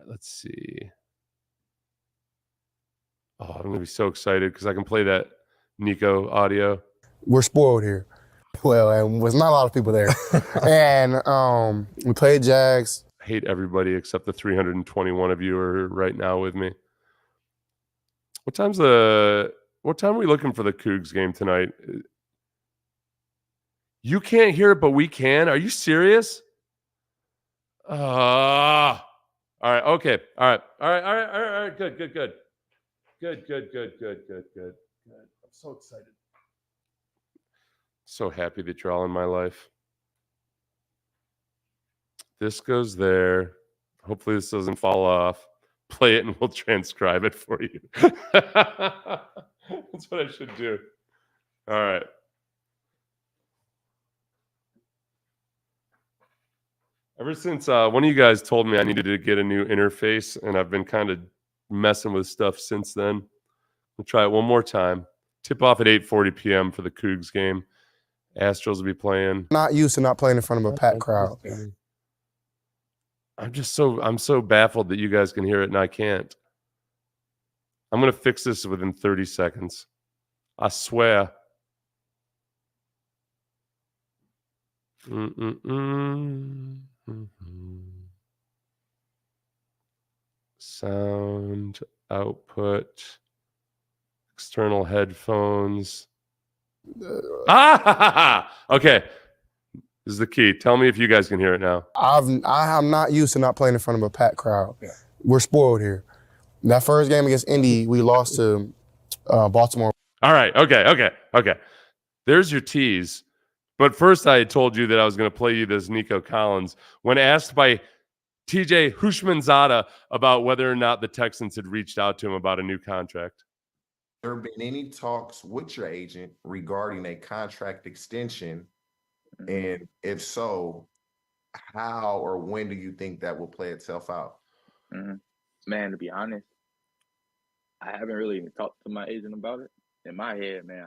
Let's see. Oh, I'm gonna be so excited because I can play that Nico audio. We're spoiled here. Well, and there's not a lot of people there. And we played Jags. I hate everybody except the 321 of you are right now with me. What time are we looking for the Cougs game tonight? You can't hear it, but we can. Are you serious? All right. Okay. All right. Good. I'm so excited. So happy that you're all in my life. This goes there. Hopefully this doesn't fall off. Play it and we'll transcribe it for you. That's what I should do. All right. Ever since one of you guys told me I needed to get a new interface, and I've been kind of messing with stuff since then. We'll try it one more time. Tip off at 8:40 p.m. for the Cougs game. Astros will be playing. Not used to not playing in front of a packed crowd. I'm so baffled that you guys can hear it and I can't. I'm going to fix this within 30 seconds. I swear. Sound output, external headphones. Okay. This is the key. Tell me if you guys can hear it now. I'm not used to not playing in front of a packed crowd. Yeah. We're spoiled here. That first game against Indy, we lost to Baltimore. All right. Okay. There's your tease. But first, I had told you that I was going to play you this Nico Collins. When asked by TJ Hushmanzada about whether or not the Texans had reached out to him about a new contract. There been any talks with your agent regarding a contract extension? And if so, how or when do you think that will play itself out? Man, to be honest, I haven't really even talked to my agent about it. In my head, man,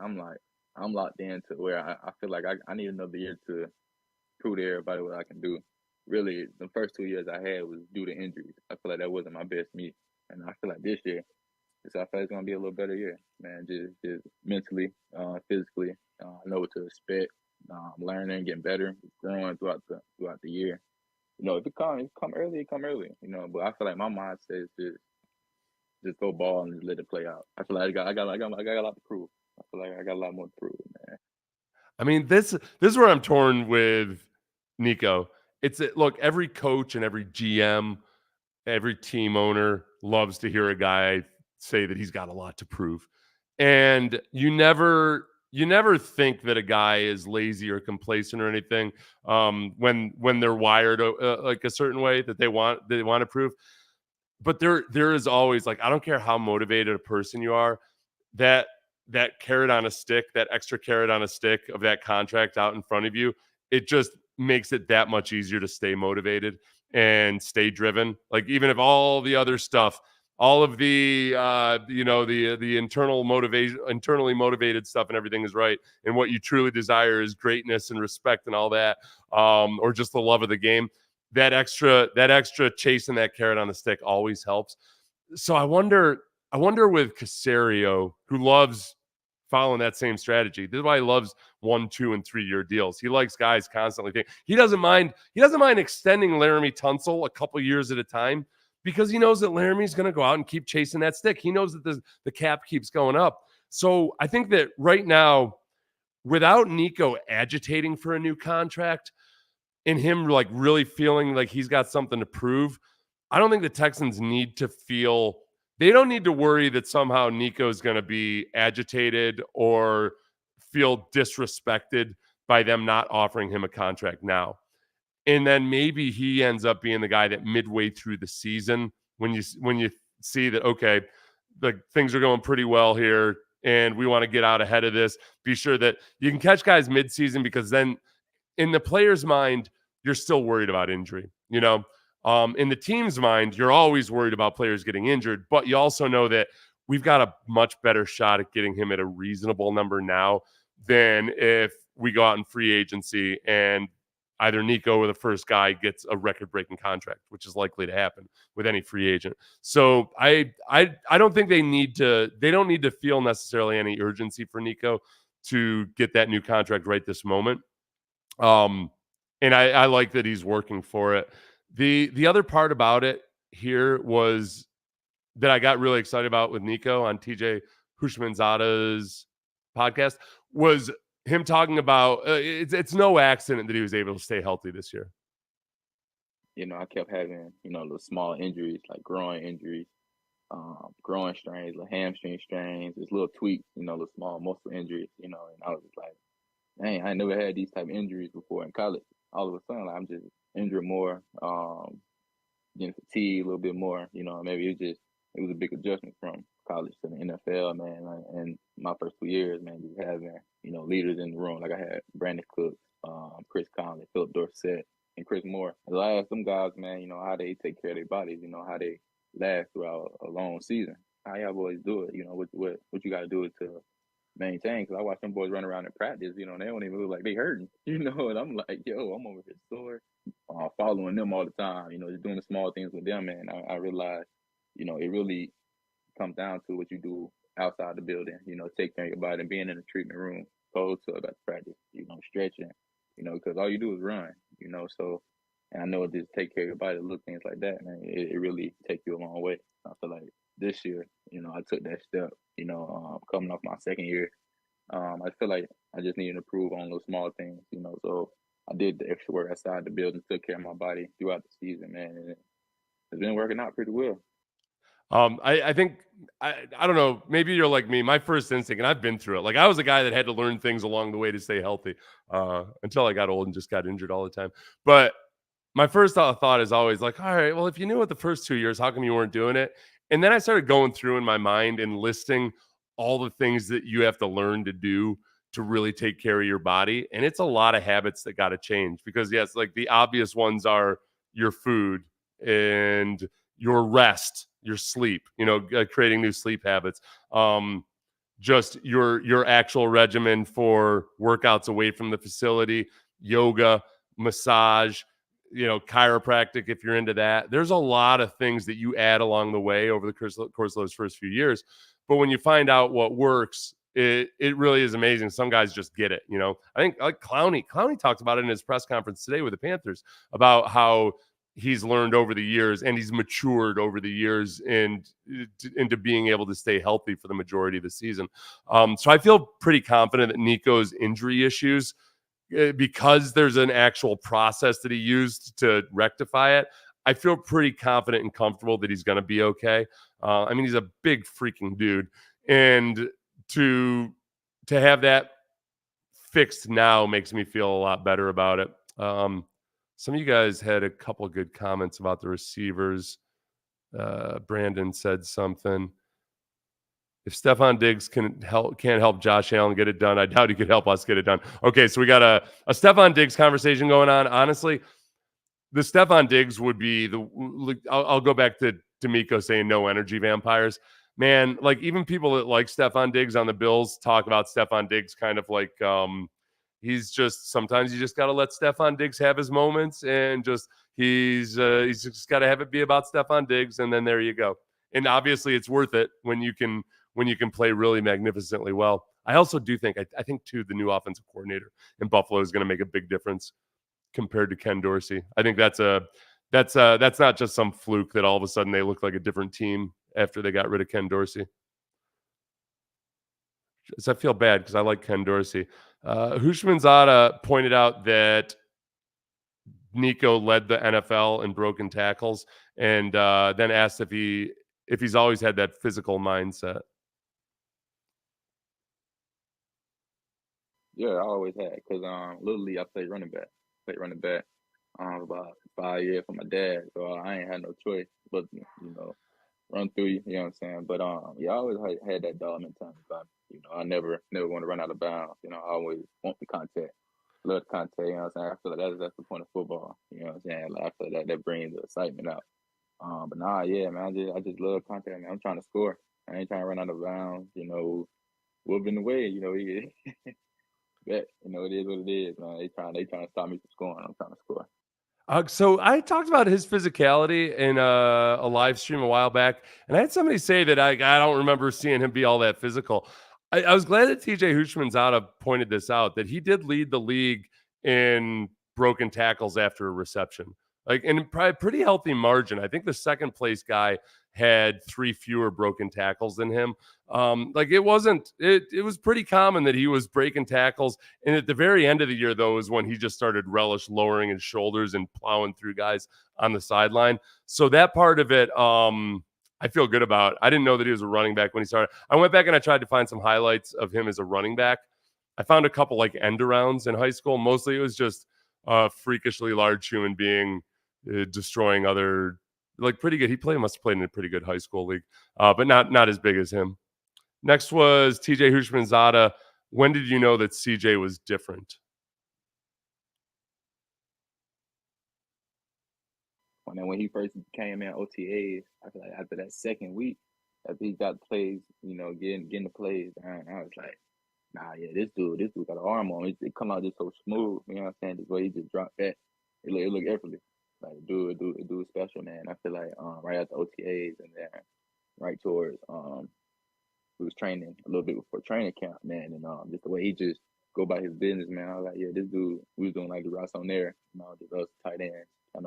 I'm locked into where I feel like I need another year to prove to everybody what I can do. Really, the first 2 years I had was due to injuries. I feel like that wasn't my best me. And I feel like this year, I feel like it's going to be a little better year, man. Just mentally, physically, I know what to expect. I'm learning, getting better, growing throughout the year. You know, if it come early, it come early. You know, but I feel like my mindset is just go ball and just let it play out. I feel like I got a lot to prove. I feel like I got a lot more to prove, man. I mean, this is where I'm torn with Nico. Look, every coach and every GM, every team owner loves to hear a guy say that he's got a lot to prove. And you never think that a guy is lazy or complacent or anything when they're wired like a certain way that they want to prove. But there is always, like, I don't care how motivated a person you are, that carrot on a stick, that extra carrot on a stick of that contract out in front of you, it just makes it that much easier to stay motivated and stay driven. Like, even if all the other stuff, all of the the internally motivated stuff and everything is right, and what you truly desire is greatness and respect and all that, or just the love of the game, that extra chasing that carrot on the stick always helps. So I wonder with Caserio, who loves following that same strategy. This is why he loves 1, 2, and 3 year deals. He likes guys constantly thinking. He doesn't mind extending Laramie Tunsil a couple years at a time, because he knows that Laramie's going to go out and keep chasing that stick. He knows that the cap keeps going up. So I think that right now, without Nico agitating for a new contract and him like really feeling like he's got something to prove, I don't think the Texans need to feel. They don't need to worry that somehow Nico's going to be agitated or feel disrespected by them not offering him a contract now. And then maybe he ends up being the guy that midway through the season, when you see that, okay, the things are going pretty well here and we want to get out ahead of this, be sure that you can catch guys midseason, because then in the player's mind, you're still worried about injury, you know? In the team's mind, you're always worried about players getting injured, but you also know that we've got a much better shot at getting him at a reasonable number now than if we go out in free agency and either Nico or the first guy gets a record-breaking contract, which is likely to happen with any free agent. So I don't think they don't need to feel necessarily any urgency for Nico to get that new contract right this moment. And I like that he's working for it. The other part about it here was that I got really excited about with Nico on TJ Hushmanzada's podcast was him talking about it's no accident that he was able to stay healthy this year. You know, I kept having, little small injuries, like growing injuries, growing strains, little hamstring strains, just little tweaks, little small muscle injuries, and I was just like, dang, I never had these type of injuries before in college. All of a sudden, like, I'm just injured more, getting fatigued a little bit more. Maybe it was a big adjustment from college to the NFL, man. And my first 2 years, man, just having, leaders in the room. Like I had Brandon Cooks, Chris Conley, Philip Dorsett, and Chris Moore. And I asked them guys, man, how they take care of their bodies, how they last throughout a long season. How y'all boys do it? What you got to do to maintain, because I watch them boys run around in practice, they don't even look like they hurting, and I'm like, yo, I'm over here sore, following them all the time, just doing the small things with them, and I realized, it really comes down to what you do outside the building, take care of your body and being in the treatment room, opposed to about practice, stretching, because all you do is run, so, and I know it just take care of your body, little things like that, man, it really take you a long way. I feel like this year, I took that step, coming off my second year. I feel like I just need to improve on those small things, so I did the extra work outside the building, took care of my body throughout the season, man, and it's been working out pretty well. I think I don't know. Maybe you're like me. My first instinct, and I've been through it. Like I was a guy that had to learn things along the way to stay healthy until I got old and just got injured all the time. But my first thought is always like, all right, well, if you knew it the first 2 years, how come you weren't doing it? And then I started going through in my mind and listing all the things that you have to learn to do to really take care of your body. And it's a lot of habits that got to change because, yes, like the obvious ones are your food and your rest, your sleep, creating new sleep habits. Just your actual regimen for workouts away from the facility, yoga, massage, chiropractic, if you're into that. There's a lot of things that you add along the way over the course of those first few years. But when you find out what works, it really is amazing. Some guys just get it. I think like Clowney talked about it in his press conference today with the Panthers about how he's learned over the years and he's matured over the years and into being able to stay healthy for the majority of the season. So I feel pretty confident that Nico's injury issues, because there's an actual process that he used to rectify it, I feel pretty confident and comfortable that he's going to be okay. I mean, he's a big freaking dude. And to have that fixed now makes me feel a lot better about it. Some of you guys had a couple of good comments about the receivers. Brandon said something. If Stephon Diggs can't help Josh Allen get it done, I doubt he could help us get it done. Okay, so we got a Stephon Diggs conversation going on. Honestly, the Stephon Diggs would be I'll go back to Nico saying no energy vampires. Man, like even people that like Stephon Diggs on the Bills talk about Stephon Diggs kind of like he's just, sometimes you just got to let Stephon Diggs have his moments and just he's just got to have it be about Stephon Diggs, and then there you go. And obviously it's worth it when you can play really magnificently well. I also do think I think too the new offensive coordinator in Buffalo is going to make a big difference compared to Ken Dorsey. I think that's not just some fluke that all of a sudden they look like a different team after they got rid of Ken Dorsey. So I feel bad because I like Ken Dorsey. Hushmanzada pointed out that Nico led the NFL in broken tackles, and then asked if he's always had that physical mindset. Yeah, I always had, because literally I played running back. About 5 years for my dad, so I ain't had no choice but run through you. You know what I'm saying? But yeah, I always had that dog mentality. But I never want to run out of bounds. I always want the contact, love the contact. You know what I'm saying? I feel like that's the point of football. You know what I'm saying? Like, I feel like that brings the excitement out. But nah, yeah, man, I just love contact, man. I'm trying to score. I ain't trying to run out of bounds. Whooping the way. But it is what it is, man. They trying to stop me from scoring. I'm trying to score. So I talked about his physicality in a live stream a while back, and I had somebody say that I don't remember seeing him be all that physical. I was glad that TJ Hushmanzada pointed this out, that he did lead the league in broken tackles after a reception, like in probably a pretty healthy margin. I think the second place guy had 3 fewer broken tackles than him. It was pretty common that he was breaking tackles. And at the very end of the year, though, is when he just started relish lowering his shoulders and plowing through guys on the sideline. So that part of it, I feel good about. I didn't know that he was a running back when he started. I went back and I tried to find some highlights of him as a running back. I found a couple like end arounds in high school. Mostly it was just a freakishly large human being destroying other, like, pretty good. Must have played in a pretty good high school league, but not as big as him. Next was TJ Hushmanzada. When did you know that CJ was different? When he first came in OTAs, I feel like after that second week, after he got the plays, getting the plays, and I was like, nah, yeah, this dude got an arm on him. It come out just so smooth, you know what I'm saying? Just way he just dropped that, it look effortless. Like, dude special, man. I feel like right after OTAs and then right towards we was training a little bit before training camp, man, and just the way he just go by his business, man. I was like, yeah, this dude, we was doing like the routes on there, just us tight ends, and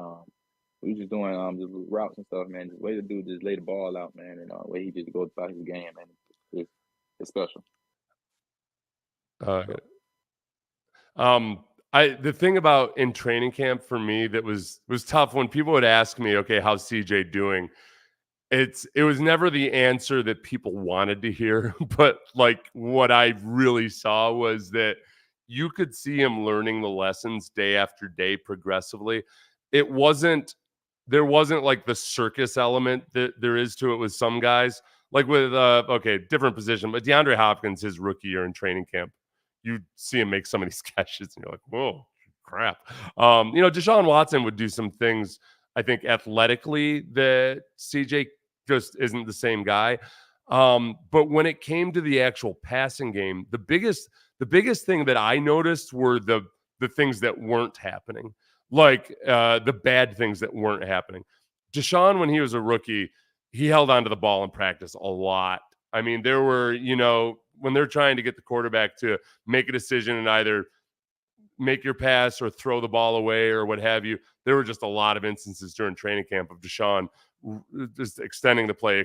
we was just doing just routes and stuff, man. The way the dude just lay the ball out, man, and the way he just goes about his game, man, it's special. The thing about in training camp for me that was tough when people would ask me, okay, how's CJ doing? It was never the answer that people wanted to hear, but like what I really saw was that you could see him learning the lessons day after day progressively. There wasn't like the circus element that there is to it with some guys. Like with different position, but DeAndre Hopkins, his rookie year in training camp, you see him make some of these catches and you're like, whoa, crap. Deshaun Watson would do some things, I think, athletically that CJ just isn't the same guy. But when it came to the actual passing game, the biggest thing that I noticed were the things that weren't happening, like the bad things that weren't happening. Deshaun, when he was a rookie, he held onto the ball in practice a lot. I mean, there were, when they're trying to get the quarterback to make a decision and either make your pass or throw the ball away or what have you, there were just a lot of instances during training camp of Deshaun just extending the play,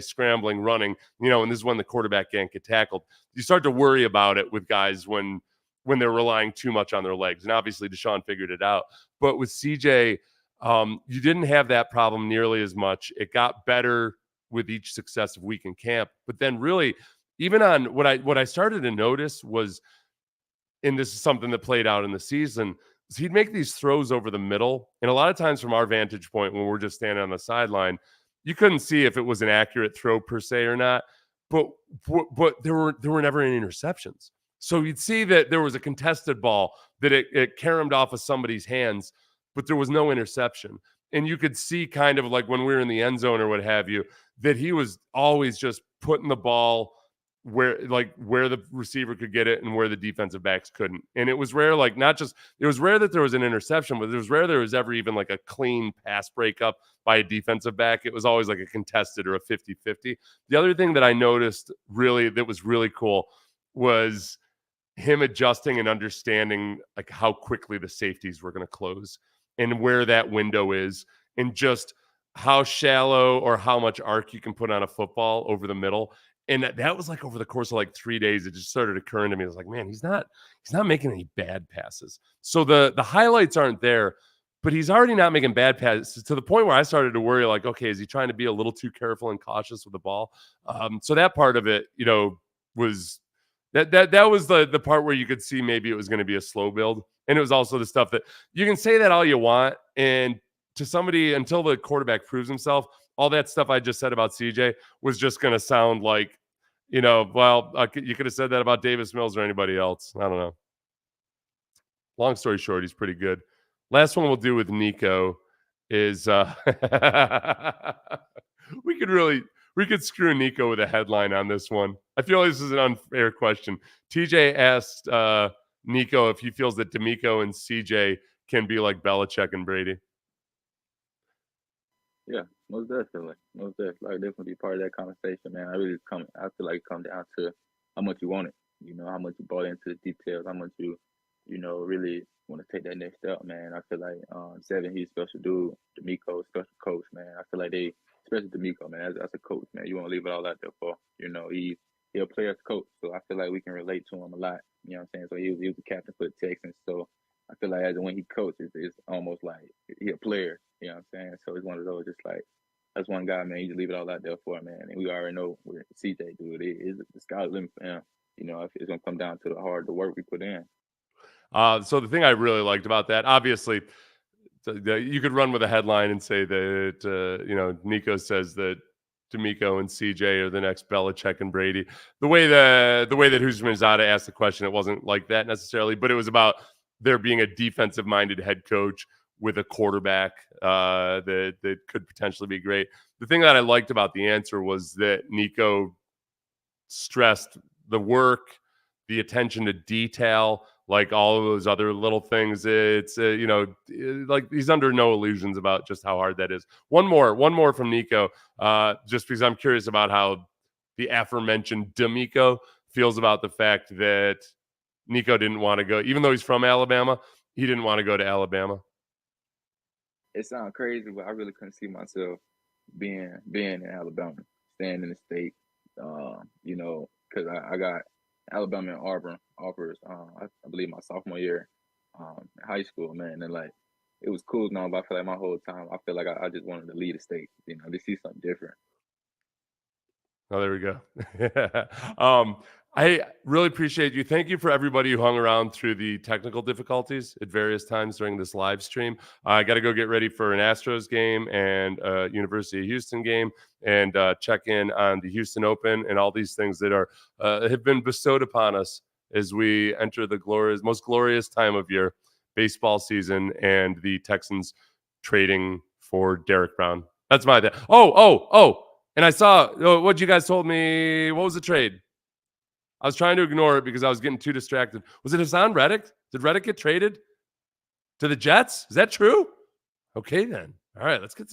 scrambling, running, and this is when the quarterback can't get tackled. You start to worry about it with guys when they're relying too much on their legs. And obviously Deshaun figured it out. But with CJ, you didn't have that problem nearly as much. It got better with each successive week in camp. But then really, even on what I started to notice was, and this is something that played out in the season, is he'd make these throws over the middle. And a lot of times from our vantage point, when we're just standing on the sideline, you couldn't see if it was an accurate throw per se or not. But there were never any interceptions. So you'd see that there was a contested ball that it caromed off of somebody's hands, but there was no interception. And you could see kind of like when we were in the end zone or what have you, that he was always just putting the ball where the receiver could get it and where the defensive backs couldn't. And it was rare, it was rare that there was an interception, but it was rare there was ever even like a clean pass breakup by a defensive back. It was always like a contested or a 50-50. The other thing that I noticed that was really cool was him adjusting and understanding like how quickly the safeties were going to close and where that window is, and just how shallow or how much arc you can put on a football over the middle. And that was like over the course of like 3 days, it just started occurring to me. I was like, man, he's not making any bad passes. So the highlights aren't there, but he's already not making bad passes to the point where I started to worry, like, okay, is he trying to be a little too careful and cautious with the ball? So that part of it, was that was the part where you could see maybe it was going to be a slow build. And it was also the stuff that you can say that all you want. And to somebody, until the quarterback proves himself, all that stuff I just said about CJ was just going to sound like, you could have said that about Davis Mills or anybody else. I don't know. Long story short, he's pretty good. Last one we'll do with Nico is we could screw Nico with a headline on this one. I feel like this is an unfair question. TJ asked Nico if he feels that DeMeco and CJ can be like Belichick and Brady. Yeah, most definitely. Most definitely. Like, definitely be part of that conversation, man. I feel like it comes down to how much you want it. How much you bought into the details, how much you really want to take that next step, man. I feel like Seven, he's a special dude. DeMeco, special coach, man. I feel like especially DeMeco, man, as a coach, man, you want to leave it all out there for. He'll play as a coach, so I feel like we can relate to him a lot. You know what I'm saying? So he was the captain for the Texans, so I feel like when he coaches, it's almost like he's a player. You know what I'm saying? So it's one of those, just like, that's one guy, man, you just leave it all out there for him, man. And we already know where CJ, dude, the sky's the limit for him. It's going to come down to the work we put in. So the thing I really liked about that, obviously, you could run with a headline and say that, Nico says that DeMeco and CJ are the next Belichick and Brady. The way that Houston Manzada asked the question, it wasn't like that necessarily, but it was about there being a defensive-minded head coach with a quarterback that could potentially be great. The thing that I liked about the answer was that Nico stressed the work, the attention to detail, like all of those other little things. It's like he's under no illusions about just how hard that is. One more from Nico, just because I'm curious about how the aforementioned DeMeco feels about the fact that Nico didn't want to go, even though he's from Alabama. He didn't want to go to Alabama. It sounds crazy, but I really couldn't see myself being in Alabama, staying in the state. You know, because I got Alabama and Auburn offers. I believe my sophomore year, in high school, man, and like it was cool now. But I feel like my whole time, I feel like I just wanted to leave the state. You know, to see something different. Oh, there we go. I really appreciate you. Thank you for everybody who hung around through the technical difficulties at various times during this live stream. I got to go get ready for an Astros game and a University of Houston game, and check in on the Houston Open and all these things that are have been bestowed upon us as we enter the most glorious time of year, baseball season, and the Texans trading for Derek Brown. That's my thing. Oh. And I saw what you guys told me. What was the trade? I was trying to ignore it because I was getting too distracted. Was it Hassan Reddick? Did Reddick get traded to the Jets? Is that true? Okay, then. All right, let's get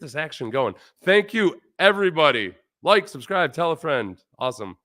this action going. Thank you, everybody. Like, subscribe, tell a friend. Awesome.